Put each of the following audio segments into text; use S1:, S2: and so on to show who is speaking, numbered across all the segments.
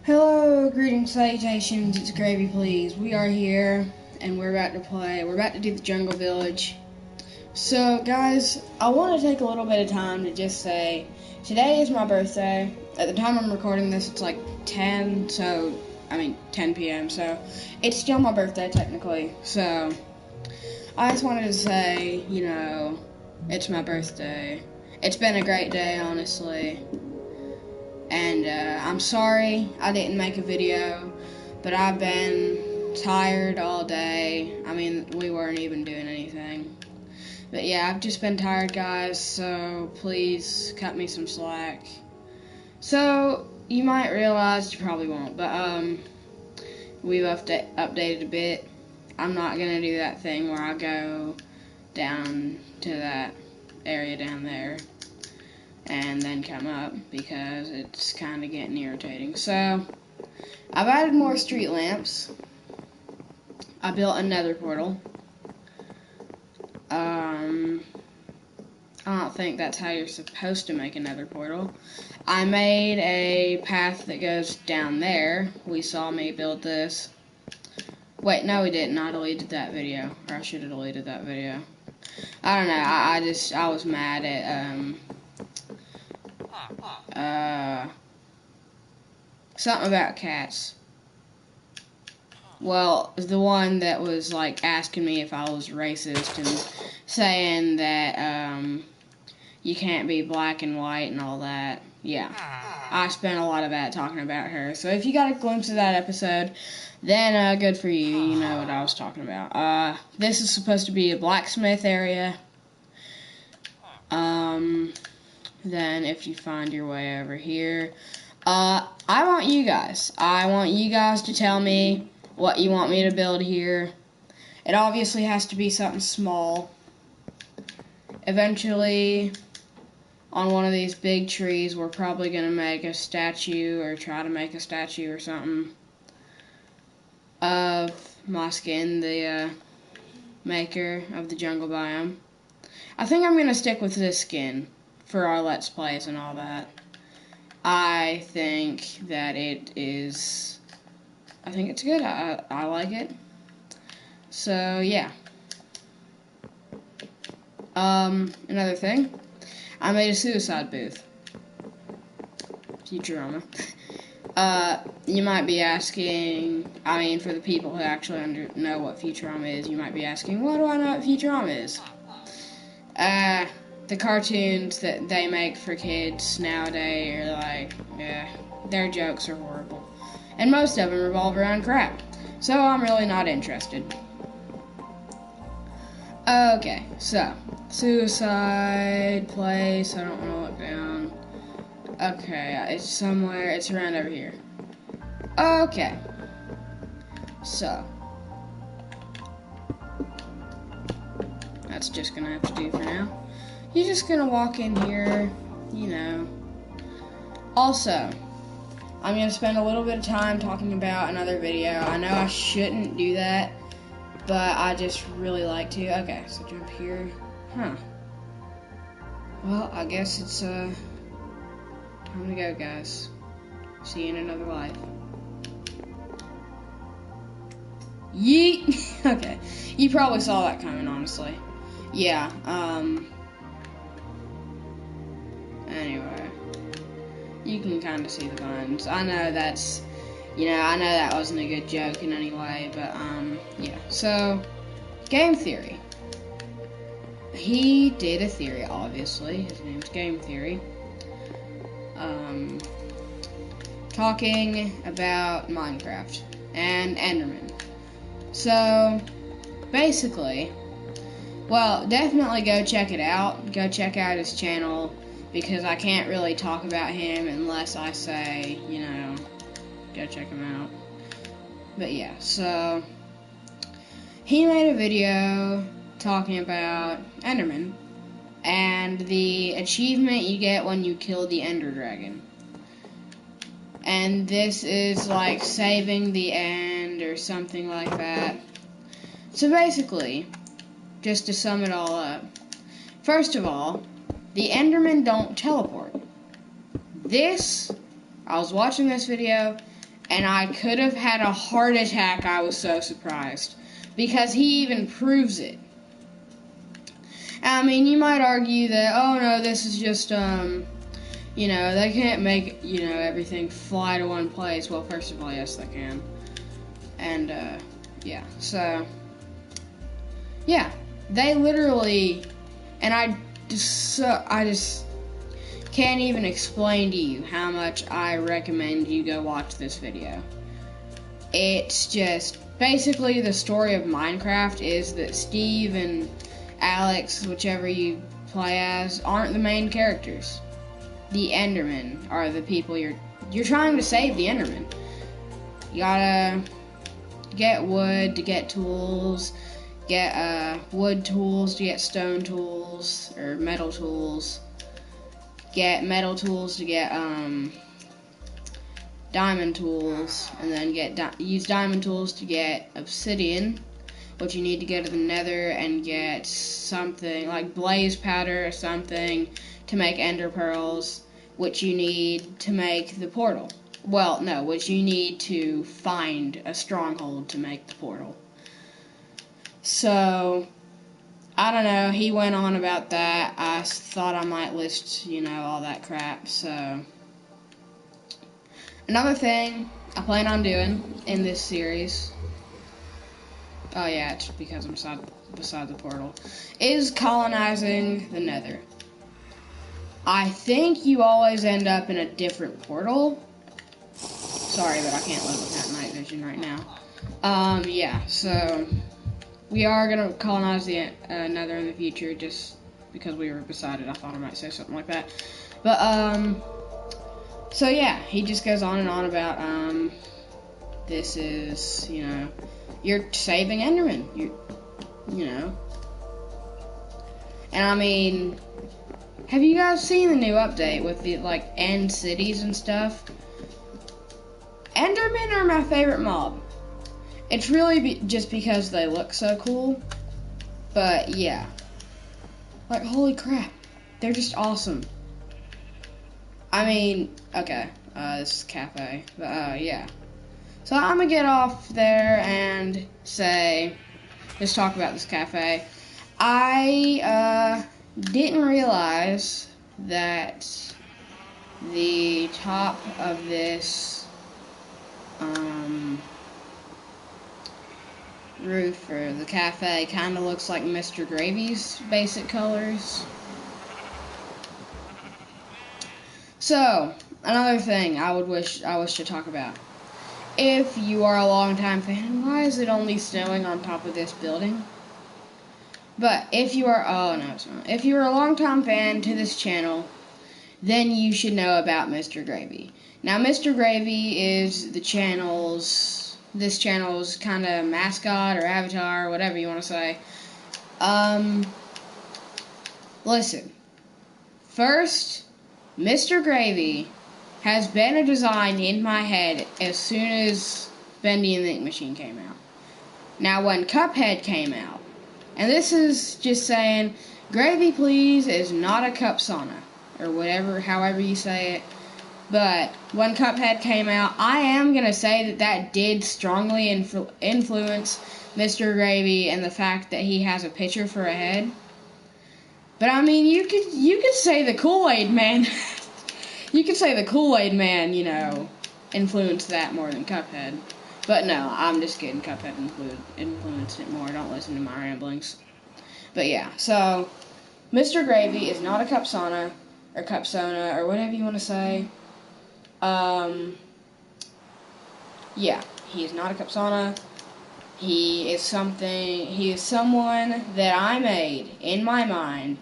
S1: Hello, greetings, salutations, it's Gravy Please. We are here, and we're about to do the Jungle Village. So, guys, I want to take a little bit of time to just say, today is my birthday. At the time I'm recording this, it's like 10 p.m., so it's still my birthday, technically. So, I just wanted to say, it's my birthday. It's been a great day, honestly. And I'm sorry I didn't make a video, but I've been tired all day. I mean, we weren't even doing anything. But yeah, I've just been tired, guys, so please cut me some slack. So, you might realize, you probably won't, but we've updated a bit. I'm not going to do that thing where I go down to that area down there and then come up, because it's kind of getting irritating. So, I've added more street lamps. I built another portal. I don't think that's how you're supposed to make another portal. I made a path that goes down there. We saw me build this. Wait, no we didn't. I deleted that video. Or I should have deleted that video. I don't know. I was mad at, something about cats. Well, the one that was, like, asking me if I was racist and saying that, you can't be black and white and all that. Yeah. I spent a lot of that talking about her. So if you got a glimpse of that episode, then, good for you. You know what I was talking about. This is supposed to be a blacksmith area. Then if you find your way over here, I want you guys to tell me what you want me to build here. It obviously has to be something small. Eventually, on one of these big trees, we're probably going to make a statue, or try to make a statue or something, of Moskin, the maker of the jungle biome. I think I'm going to stick with this skin for our Let's Plays and all that. I think that it's good. I like it. So, yeah. Another thing. I made a suicide booth. Futurama. You might be asking, for the people who actually know what Futurama is, you might be asking, why do I know what Futurama is? The cartoons that they make for kids nowadays are like, their jokes are horrible. And most of them revolve around crap. So I'm really not interested. Okay, so, suicide place, I don't want to look down. Okay, it's somewhere, it's around over here. Okay, so, that's just gonna have to do for now. You're just gonna walk in here, Also, I'm gonna spend a little bit of time talking about another video. I know I shouldn't do that, but I just really like to. Okay, so jump here. Well, I guess it's time to go, guys. See you in another life. Yeet! Okay, you probably saw that coming, honestly. Yeah, anyway. You can kind of see the buns. I know that's, I know that wasn't a good joke in any way, but, yeah. So, Game Theory. He did a theory, obviously. His name's Game Theory. Talking about Minecraft and Enderman. So, basically, well, definitely go check it out. Go check out his channel, because I can't really talk about him unless I say, go check him out. But yeah, so he made a video talking about Enderman and the achievement you get when you kill the Ender Dragon. And this is like saving the end or something like that. So basically, just to sum it all up, first of all, the Endermen don't teleport. I was watching this video, and I could have had a heart attack. I was so surprised. Because he even proves it. I mean, you might argue that, oh no, this is just, you know, they can't make, you know, everything fly to one place. Well, first of all, yes, they can. And, yeah, so, yeah, they literally, and I just can't even explain to you how much I recommend you go watch this video. It's just, basically the story of Minecraft is that Steve and Alex, whichever you play as, aren't the main characters. The Endermen are the people you're trying to save. The Endermen. You gotta get wood to get tools, get wood tools to get stone tools or metal tools, get metal tools to get diamond tools, and then use diamond tools to get obsidian, which you need to go to the nether and get something like blaze powder or something to make ender pearls, which you need to make the portal. Well, no, which you need to find a stronghold to make the portal. So, I don't know, he went on about that. I thought I might list, you know, all that crap, so. Another thing I plan on doing in this series, oh yeah, it's because I'm beside the portal, is colonizing the nether. I think you always end up in a different portal. Sorry, but I can't live with that night vision right now. Yeah, so we are going to colonize the nether in the future just because we were beside it. I thought I might say something like that. But, so yeah, he just goes on and on about, this is, you know, you're saving Enderman, you know. And I mean, have you guys seen the new update with the, like, end cities and stuff? Endermen are my favorite mob. It's really just because they look so cool, but yeah. Like, holy crap, they're just awesome. I mean, okay, this is cafe, but, yeah. So I'm gonna get off there and just talk about this cafe. I, didn't realize that the top of this, roof for the cafe kind of looks like Mr. Gravy's basic colors. So, another thing I wish to talk about. If you are a longtime fan, why is it only snowing on top of this building? But if you are, oh no, it's not. If you are a longtime fan to this channel, then you should know about Mr. Gravy. Now, Mr. Gravy is this channel's kind of mascot or avatar, whatever you want to say. Listen. First, Mr. Gravy has been a design in my head as soon as Bendy and the Ink Machine came out. Now, when Cuphead came out, and this is just saying, Gravy Please is not a cup sauna, or whatever, however you say it. But when Cuphead came out, I am going to say that did strongly influence Mr. Gravy and the fact that he has a pitcher for a head. But I mean, you could say the Kool-Aid Man, you could say the Kool-Aid Man, you know, influenced that more than Cuphead. But no, I'm just kidding, Cuphead influenced it more, don't listen to my ramblings. But yeah, so, Mr. Gravy is not a cup sauna, or cup sona, or whatever you want to say. Yeah, he is not a cup sauna. He is someone that I made, in my mind,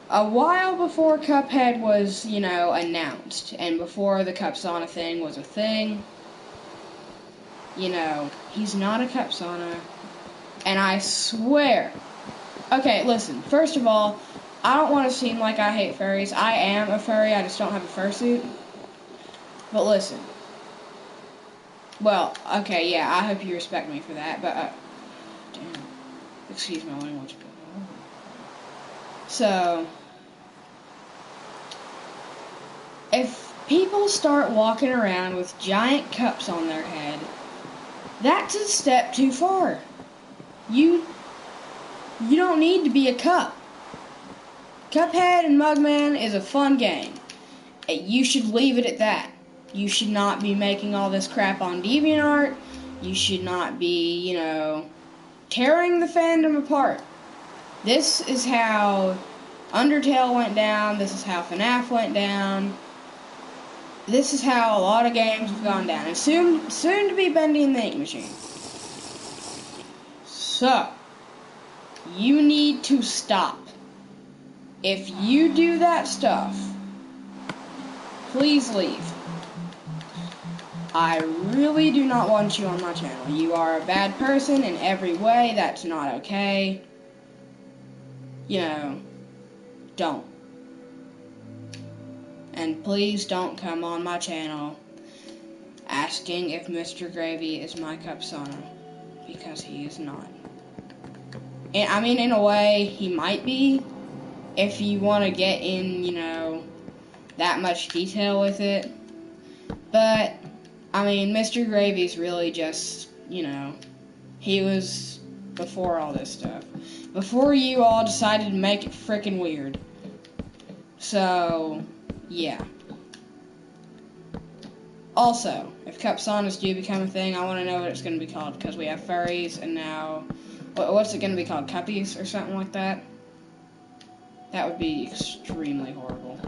S1: a while before Cuphead was, you know, announced, and before the cup sauna thing was a thing. You know, he's not a cup sauna, and I swear. Okay, listen, first of all, I don't want to seem like I hate furries. I am a furry, I just don't have a fursuit. But listen. Well, okay, yeah, I hope you respect me for that, but, damn. Excuse my language. So, if people start walking around with giant cups on their head, that's a step too far. You don't need to be a cup. Cuphead and Mugman is a fun game. You should leave it at that. You should not be making all this crap on DeviantArt. You should not be, tearing the fandom apart. This is how Undertale went down. This is how FNAF went down. This is how a lot of games have gone down. And soon to be Bendy and the Ink Machine. So, you need to stop. If you do that stuff, please leave. I really do not want you on my channel. You are a bad person in every way. That's not okay. Don't. And please don't come on my channel asking if Mr. Gravy is my Cupsana, because he is not. And, I mean, in a way, he might be, if you want to get in, that much detail with it. But, I mean, Mr. Gravy's really just, he was before all this stuff. Before you all decided to make it frickin' weird. So, yeah. Also, if Cupsonas do become a thing, I want to know what it's going to be called, because we have furries, and now, what's it going to be called? Cuppies or something like that? That would be extremely horrible.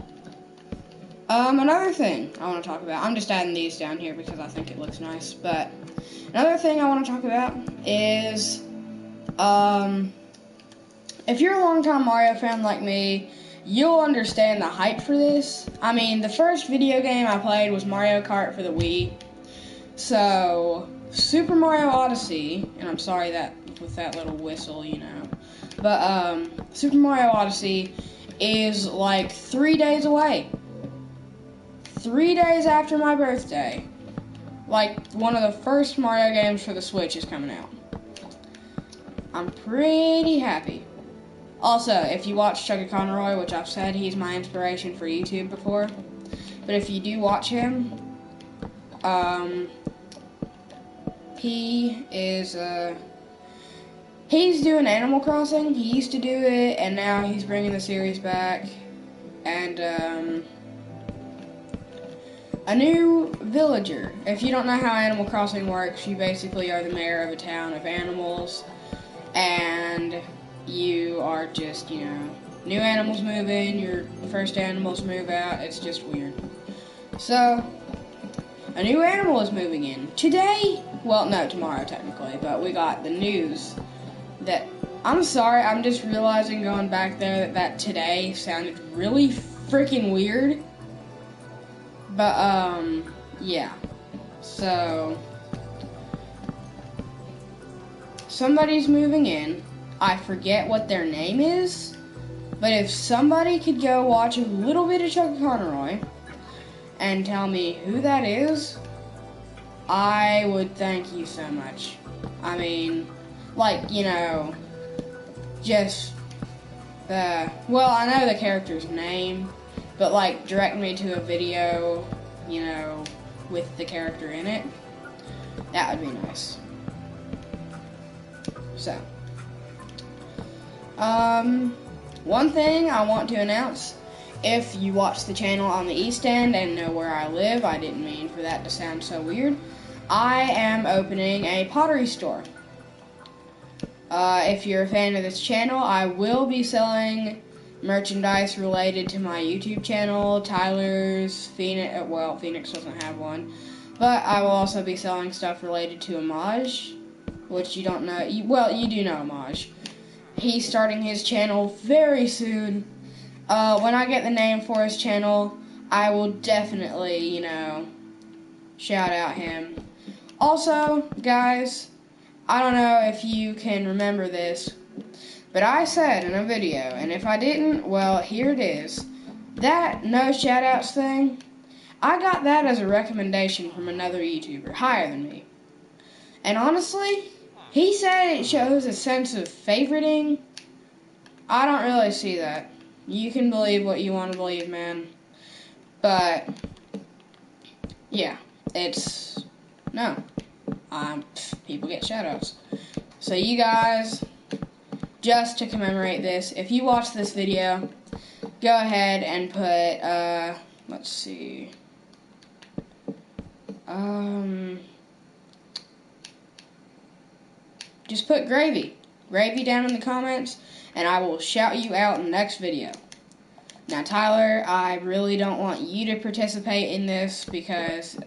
S1: Another thing I want to talk about, I'm just adding these down here because I think it looks nice, but another thing I want to talk about is, if you're a longtime Mario fan like me, you'll understand the hype for this. I mean, the first video game I played was Mario Kart for the Wii. So, Super Mario Odyssey, and I'm sorry that with that little whistle, but, Super Mario Odyssey is like 3 days away. 3 days after my birthday. Like, one of the first Mario games for the Switch is coming out. I'm pretty happy. Also, if you watch Chugga Conroy, which I've said he's my inspiration for YouTube before, but if you do watch him, he is, he's doing Animal Crossing. He used to do it, and now he's bringing the series back, and, a new villager. If you don't know how Animal Crossing works, you basically are the mayor of a town of animals, and you are just, new animals move in, your first animals move out, it's just weird. So, a new animal is moving in. Today, well, no, tomorrow technically, but we got the news that, I'm sorry, I'm just realizing going back there that today sounded really freaking weird. But, yeah. So, somebody's moving in. I forget what their name is, but if somebody could go watch a little bit of Chugga Conroy and tell me who that is, I would thank you so much. I mean, just well, I know the character's name, but direct me to a video, with the character in it. That would be nice. So, one thing I want to announce, if you watch the channel on the East End and know where I live, I didn't mean for that to sound so weird, I am opening a pottery store. If you're a fan of this channel, I will be selling merchandise related to my YouTube channel, Tyler's, Phoenix, well, Phoenix doesn't have one, but I will also be selling stuff related to Homage, which you don't know, you do know Homage. He's starting his channel very soon. When I get the name for his channel, I will definitely, shout out him. Also, guys, I don't know if you can remember this, but I said in a video, and if I didn't, well, here it is. That no shoutouts thing, I got that as a recommendation from another YouTuber, higher than me. And honestly, he said it shows a sense of favoriting. I don't really see that. You can believe what you want to believe, man. But, yeah, it's, no, people get shoutouts. So you guys, just to commemorate this, if you watch this video, go ahead and put, let's see, just put gravy down in the comments, and I will shout you out in the next video. Now, Tyler, I really don't want you to participate in this because,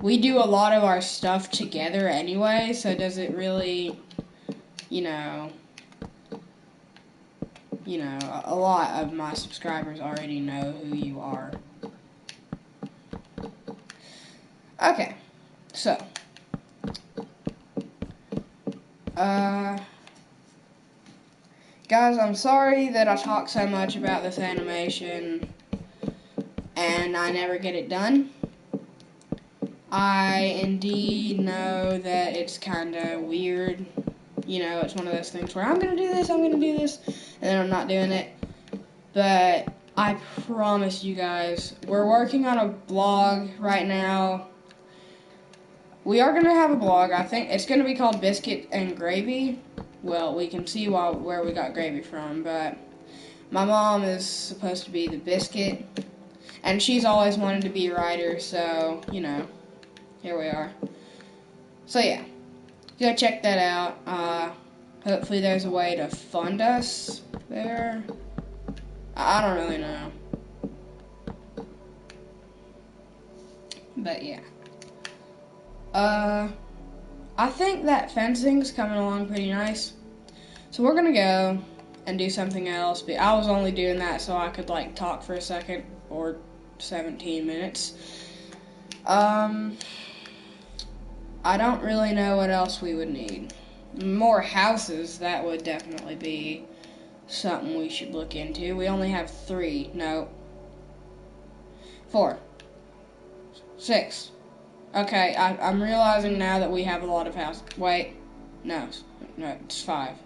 S1: we do a lot of our stuff together anyway, so does it really, a lot of my subscribers already know who you are. Okay, so, guys, I'm sorry that I talk so much about this animation and I never get it done. I indeed know that it's kind of weird. It's one of those things where I'm going to do this, and then I'm not doing it. But I promise you guys, we're working on a blog right now. We are going to have a blog. I think it's going to be called Biscuit and Gravy. Well, we can see where we got gravy from, but my mom is supposed to be the biscuit, and she's always wanted to be a writer, so, here we are. So, yeah, go check that out. Hopefully there's a way to fund us there. I don't really know. But, yeah. I think that fencing's coming along pretty nice. So we're gonna go and do something else. But I was only doing that so I could, talk for a second or 17 minutes. I don't really know what else we would need. More houses, that would definitely be something we should look into. We only have 3. No. 4. 6. Okay, I'm realizing now that we have a lot of houses. Wait. No, it's 5.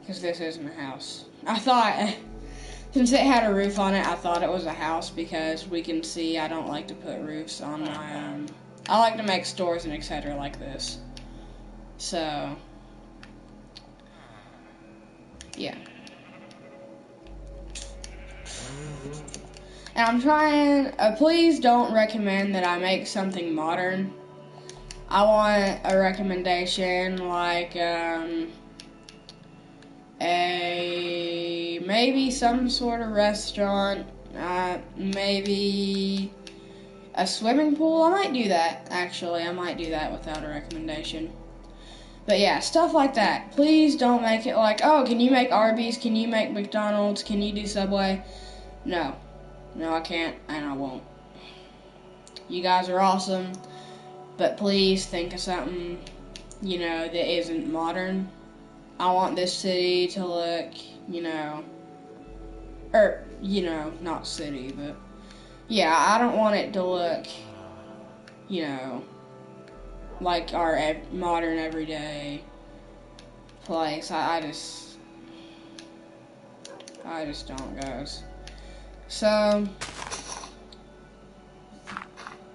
S1: Because this isn't a house. I thought, since it had a roof on it, I thought it was a house because we can see I don't like to put roofs on my, I like to make stores and etc. like this. So, yeah. And I'm trying, please don't recommend that I make something modern. I want a recommendation like, maybe some sort of restaurant, maybe a swimming pool. I might do that, actually. I might do that without a recommendation. But yeah, stuff like that. Please don't make it like, oh, can you make Arby's? Can you make McDonald's? Can you do Subway? No. No, I can't, and I won't. You guys are awesome, but please think of something, that isn't modern. I want this city to look, not city, but, yeah, I don't want it to look, like our modern everyday place. I just don't, guys. So,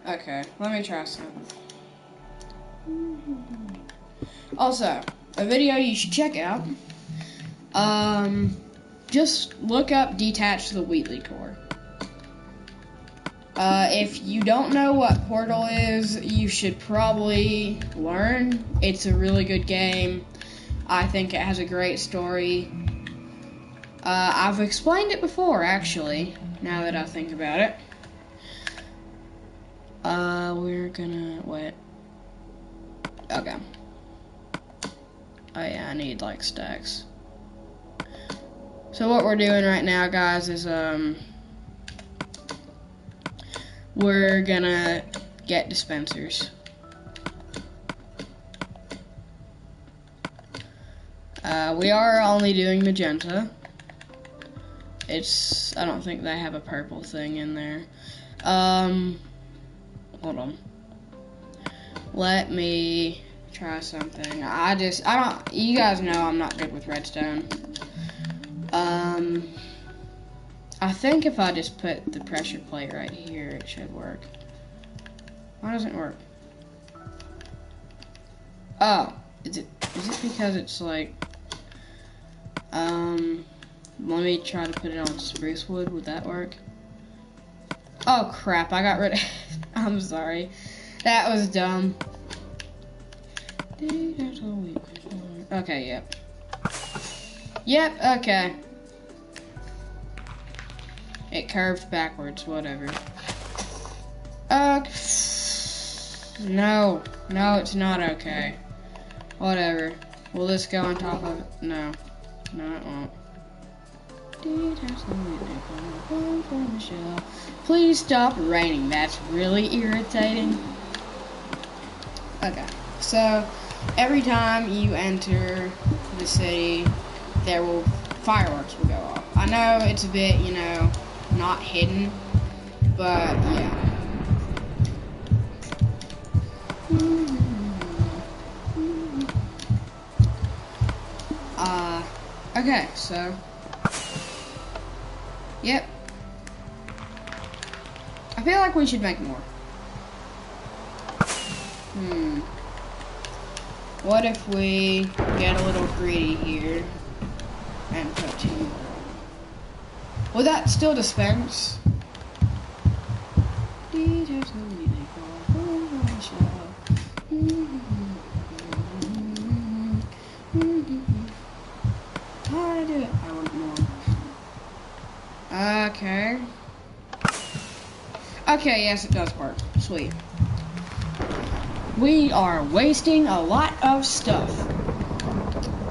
S1: okay, let me try something. Also, a video you should check out, just look up Detach the Wheatley Core. If you don't know what Portal is, you should probably learn. It's a really good game. I think it has a great story. I've explained it before, actually, now that I think about it. We're gonna, wait. Okay. Oh yeah, I need, stacks. So what we're doing right now, guys, is, we're gonna get dispensers. We are only doing magenta. I don't think they have a purple thing in there. Hold on. Let me try something. You guys know I'm not good with redstone. I think if I just put the pressure plate right here, it should work. Why doesn't it work? Oh, is it because it's like, let me try to put it on spruce wood. Would that work? Oh crap, I got rid of it. I'm sorry. That was dumb. Okay, yep. Yep, okay. It curved backwards, whatever. No, it's not okay. Whatever. Will this go on top of it? No, it won't. Please stop raining. That's really irritating. Okay, so every time you enter the city, fireworks will go off. I know it's a bit, not hidden, but yeah. Okay, so, yep. I feel like we should make more. What if we get a little greedy here and put 2 more? Will that still dispense? How do I do it? I want more. Okay. Okay, yes, it does work. Sweet. We are wasting a lot of stuff.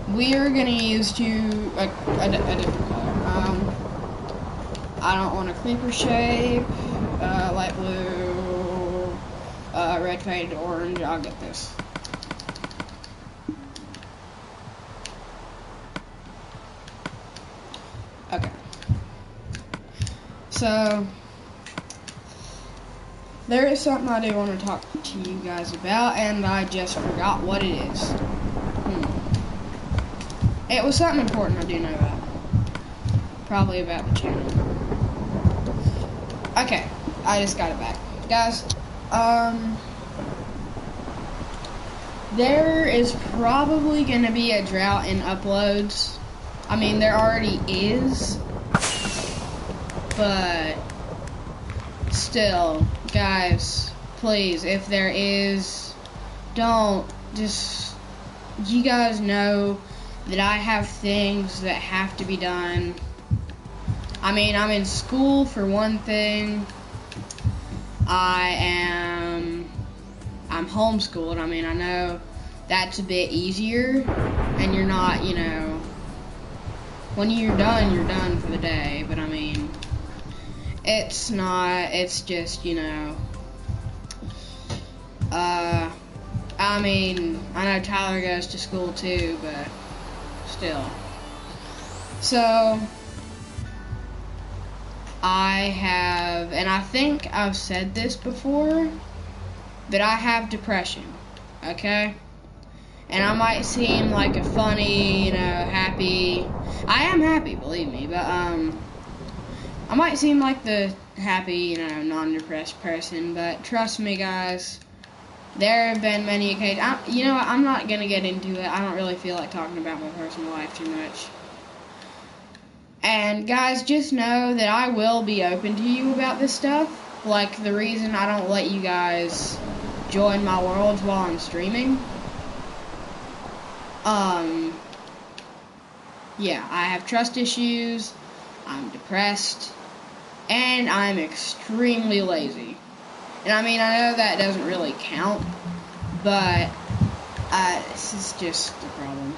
S1: We are gonna use a different color. I don't want a creeper shape, light blue, red faded orange. I'll get this. Okay. So, there is something I do want to talk to you guys about, and I just forgot what it is. It was something important I do know about. Probably about the channel. Okay, I just got it back. Guys, there is probably going to be a drought in uploads. I mean, there already is. But still, guys, please, if there is, you guys know that I have things that have to be done. I mean, I'm in school for one thing. I'm homeschooled. I mean, I know that's a bit easier, and you're not, when you're done for the day, but I mean, it's not, it's just, I mean, I know Tyler goes to school too, but still. So, I have, and I think I've said this before, but I have depression, okay? And I might seem like a funny, happy, I am happy, believe me, but, I might seem like the happy, non-depressed person, but trust me, guys, there have been many occasions. I'm not going to get into it. I don't really feel like talking about my personal life too much. And, guys, just know that I will be open to you about this stuff. Like, the reason I don't let you guys join my worlds while I'm streaming. Yeah, I have trust issues. I'm depressed. And I'm extremely lazy. And I mean, I know that doesn't really count, but this is just the problem.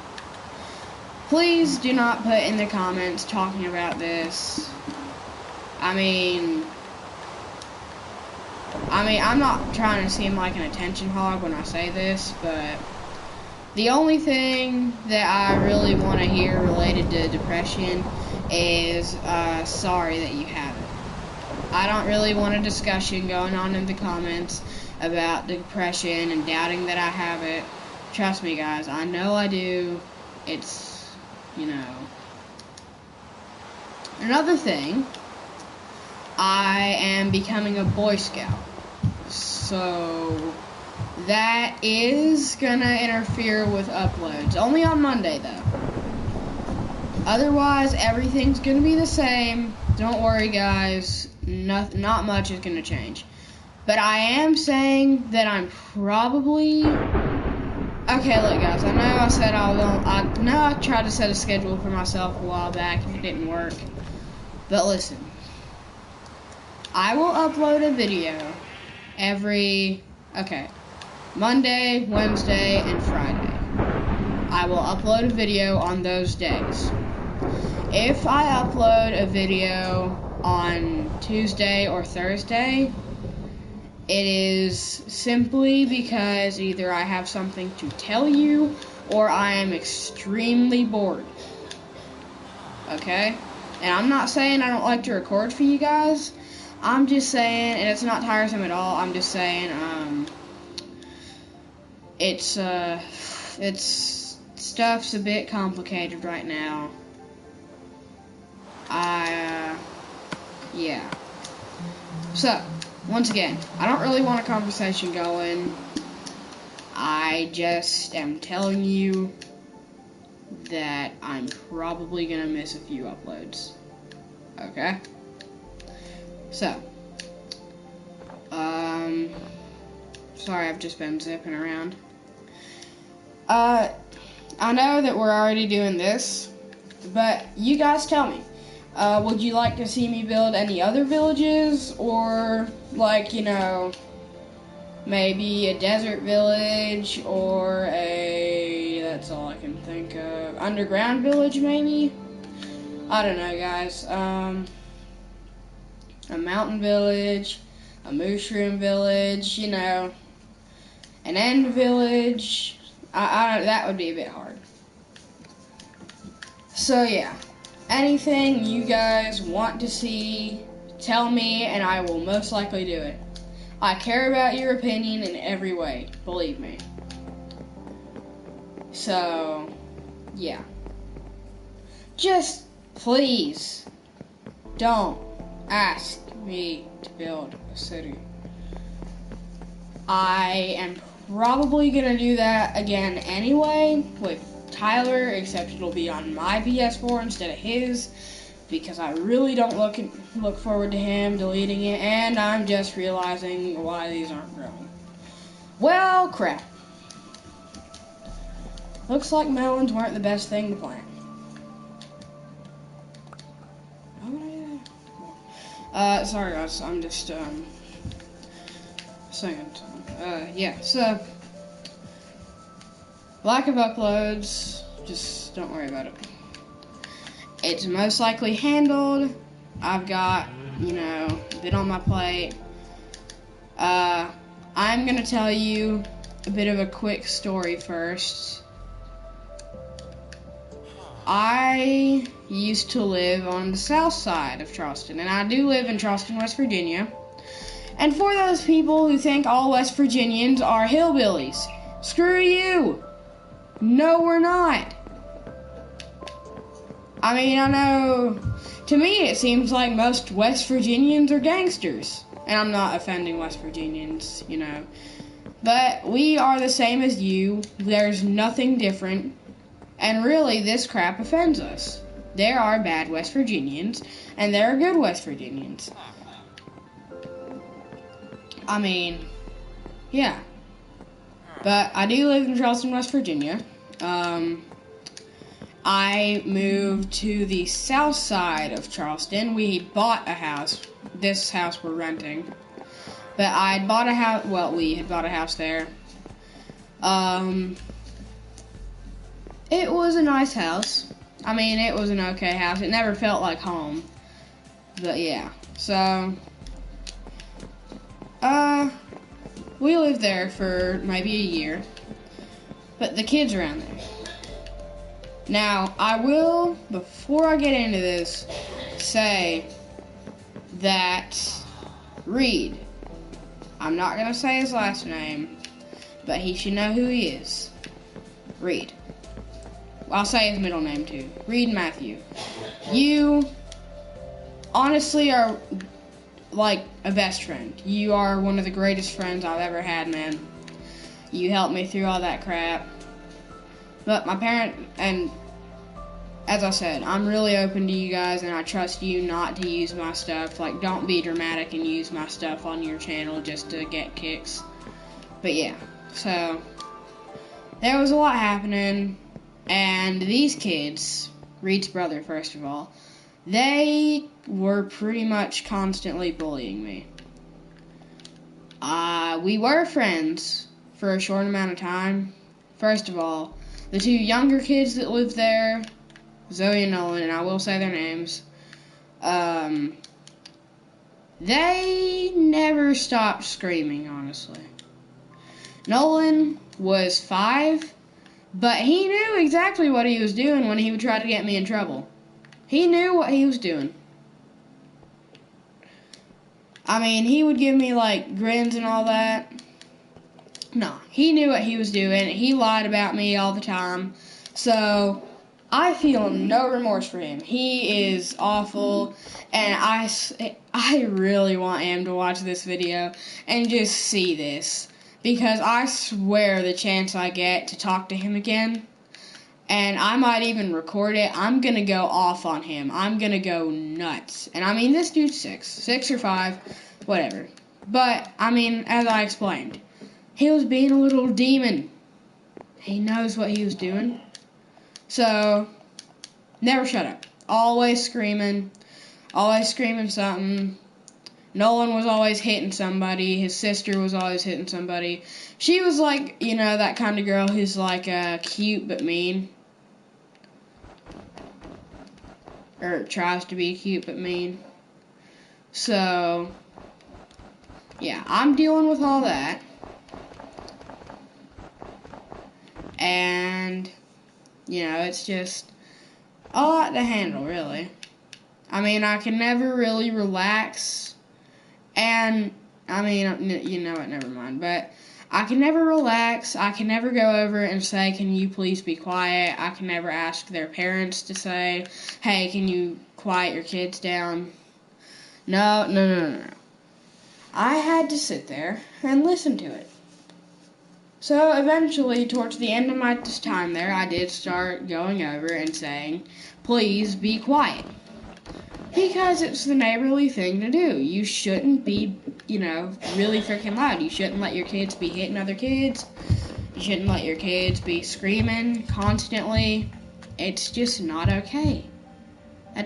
S1: Please do not put in the comments talking about this. I mean, I'm not trying to seem like an attention hog when I say this, but the only thing that I really want to hear related to depression is, sorry that you have it. I don't really want a discussion going on in the comments about depression and doubting that I have it. Trust me, guys, I know I do. It's, Another thing, I am becoming a Boy Scout. So that is gonna interfere with uploads. Only on Monday though. Otherwise, everything's gonna be the same. Don't worry, guys. Not much is gonna change. But I am saying that I'm probably... Okay, look, guys. I know I said I tried to set a schedule for myself a while back and it didn't work. But listen, I will upload a video every Monday, Wednesday, and Friday. I will upload a video on those days. If I upload a video on Tuesday or Thursday, it is simply because either I have something to tell you or I am extremely bored. Okay? And I'm not saying I don't like to record for you guys. I'm just saying, and it's not tiresome at all, I'm just saying, stuff's a bit complicated right now. Yeah. So, once again, I don't really want a conversation going. I just am telling you that I'm probably gonna miss a few uploads. Okay? So, sorry, I've just been zipping around. I know that we're already doing this, but you guys tell me, would you like to see me build any other villages, or, like, you know, maybe a desert village, or that's all I can think of, underground village, maybe? I don't know, guys. A mountain village, a mushroom village, you know, an end village. That would be a bit hard. So yeah, anything you guys want to see, tell me, and I will most likely do it. I care about your opinion in every way, believe me. So, yeah. Just please don't ask me to build a city. I am probably gonna do that again anyway with Tyler, except it'll be on my PS4 instead of his, because I really don't look forward to him deleting it, and I'm just realizing why these aren't growing. Well, crap. Looks like melons weren't the best thing to plant. Sorry guys, I'm just, saying. Yeah, so, lack of uploads, just don't worry about it. It's most likely handled. I've got, you know, a bit on my plate. I'm gonna tell you a bit of a quick story first. I used to live on the south side of Charleston, and I do live in Charleston, West Virginia. And for those people who think all West Virginians are hillbillies, screw you! No, we're not. I mean, I know, to me it seems like most West Virginians are gangsters. And I'm not offending West Virginians, you know. But we are the same as you. There's nothing different. And really, this crap offends us. There are bad West Virginians, and there are good West Virginians. I mean, yeah. But I do live in Charleston, West Virginia. I moved to the south side of Charleston. We bought a house. This house we're renting. But I bought a house, well, we had bought a house there. It was a nice house. I mean, it was an okay house. It never felt like home. But yeah, so, we lived there for maybe a year. But the kids around there. Now, I will, before I get into this, say that Reed, I'm not going to say his last name, but he should know who he is. Reed. I'll say his middle name too. Reed Matthew. You honestly are like a best friend. You are one of the greatest friends I've ever had, man. You helped me through all that crap. But my parent, and as I said, I'm really open to you guys, and I trust you not to use my stuff. Like, don't be dramatic and use my stuff on your channel just to get kicks. But yeah, so there was a lot happening, and these kids, Reed's brother first of all, they were pretty much constantly bullying me. We were friends for a short amount of time. First of all, the two younger kids that lived there, Zoe and Nolan, and I will say their names, they never stopped screaming, honestly. Nolan was 5, but he knew exactly what he was doing when he would try to get me in trouble. He knew what he was doing. I mean, he would give me, like, grins and all that. No, he knew what he was doing. He lied about me all the time. So, I feel no remorse for him. He is awful, and I really want him to watch this video and just see this. Because I swear the chance I get to talk to him again, and I might even record it, I'm going to go off on him. I'm going to go nuts. And I mean, this dude's 6 or 5, whatever. But, I mean, as I explained, he was being a little demon. He knows what he was doing. So, never shut up. Always screaming something. Nolan was always hitting somebody. His sister was always hitting somebody. She was like, you know, that kind of girl who's like cute but mean. Or tries to be cute but mean. So, yeah, I'm dealing with all that. And, you know, it's just a lot to handle, really. I mean, I can never really relax. And, I mean, you know what, never mind. But I can never relax. I can never go over and say, can you please be quiet? I can never ask their parents to say, hey, can you quiet your kids down? No. I had to sit there and listen to it. So eventually, towards the end of my time there, I did start going over and saying, please be quiet. Because it's the neighborly thing to do. You shouldn't be, you know, really freaking loud. You shouldn't let your kids be hitting other kids. You shouldn't let your kids be screaming constantly. It's just not okay. I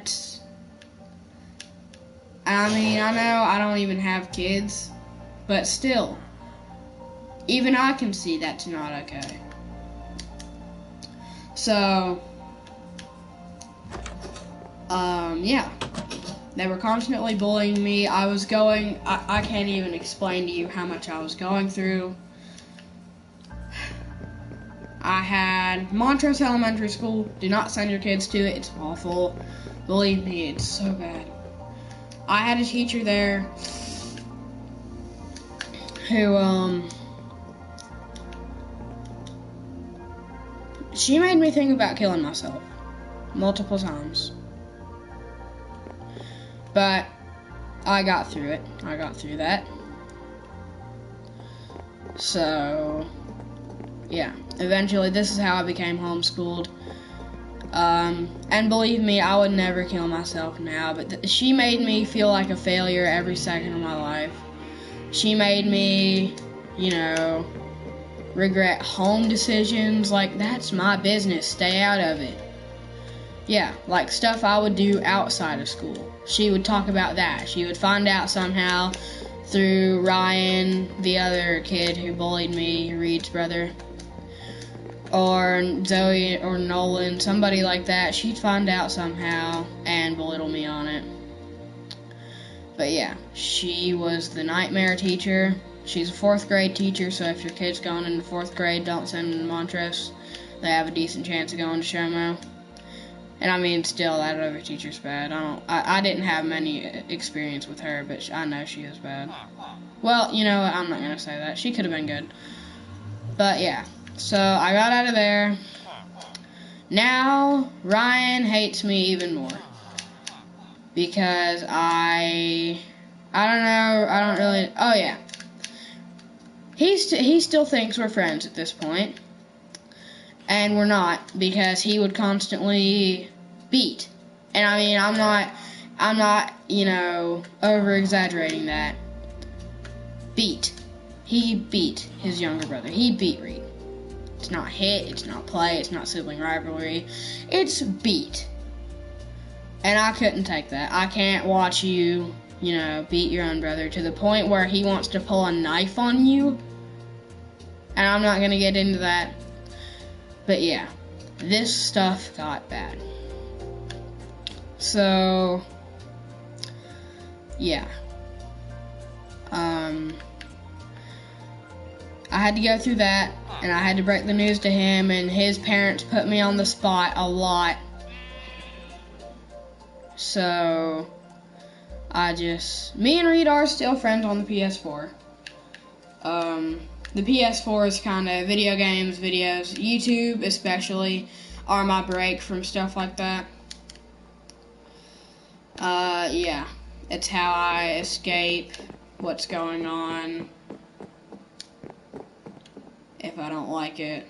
S1: mean, I know I don't even have kids, but still, even I can see that's not okay. So, yeah. They were constantly bullying me. I can't even explain to you how much I was going through. I had Montrose Elementary School. Do not send your kids to it. It's awful. Believe me, it's so bad. I had a teacher there who, she made me think about killing myself multiple times. But I got through it. I got through that. So, yeah. Eventually, this is how I became homeschooled. And believe me, I would never kill myself now. But she made me feel like a failure every second of my life. She made me, you know, regret home decisions. Like, that's my business. Stay out of it. Yeah, like stuff I would do outside of school. She would talk about that. She would find out somehow through Ryan, the other kid who bullied me, Reed's brother, or Zoe or Nolan, somebody like that. She'd find out somehow and belittle me on it. But yeah, she was the nightmare teacher. She's a 4th grade teacher, so if your kid's going into 4th grade, don't send them to Montrose. They have a decent chance of going to Shomo. And I mean, still, that other teacher's bad. I didn't have many experience with her, but I know she is bad. Well, you know what? I'm not going to say that. She could have been good. But yeah, so I got out of there. Now, Ryan hates me even more. Because I I don't know. I don't really. Oh yeah. He still thinks we're friends at this point, and we're not, because he would constantly beat. And I mean, I'm not, you know, over exaggerating that. Beat. He beat his younger brother. He beat Reed. It's not hit, it's not play, it's not sibling rivalry. It's beat. And I couldn't take that. I can't watch you, you know, beat your own brother to the point where he wants to pull a knife on you. And I'm not gonna get into that. But yeah, this stuff got bad. So, yeah. I had to go through that, and I had to break the news to him, and his parents put me on the spot a lot. So, me and Reed are still friends on the PS4. The PS4 is kind of video games, videos, YouTube especially, are my break from stuff like that. Yeah, it's how I escape what's going on if I don't like it.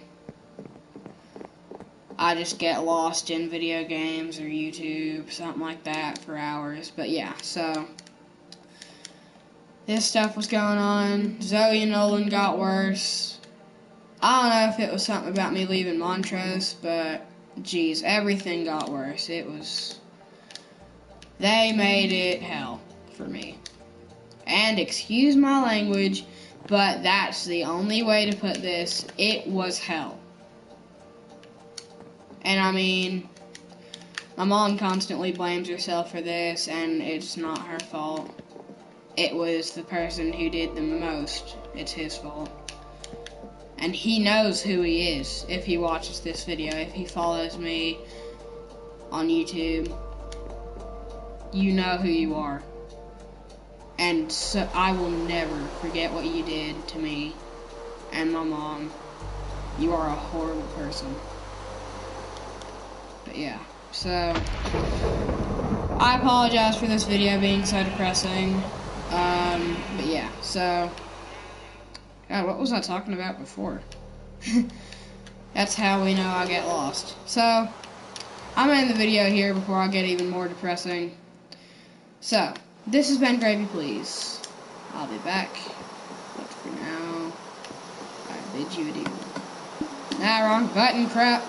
S1: I just get lost in video games or YouTube, something like that, for hours. But yeah, so this stuff was going on. Zoe and Nolan got worse. I don't know if it was something about me leaving Montrose, but geez, everything got worse. They made it hell for me. And excuse my language, but that's the only way to put this. It was hell. And I mean, my mom constantly blames herself for this, and it's not her fault. It was the person who did the most. It's his fault. And he knows who he is if he watches this video, if he follows me on YouTube. You know who you are. And so I will never forget what you did to me and my mom. You are a horrible person. But yeah, so I apologize for this video being so depressing. But yeah, so God, what was I talking about before? That's how we know I get lost. So I'm gonna end the video here before I get even more depressing. So this has been Gravy Please. I'll be back, but for now, I bid you adieu. Nah, wrong button, crap.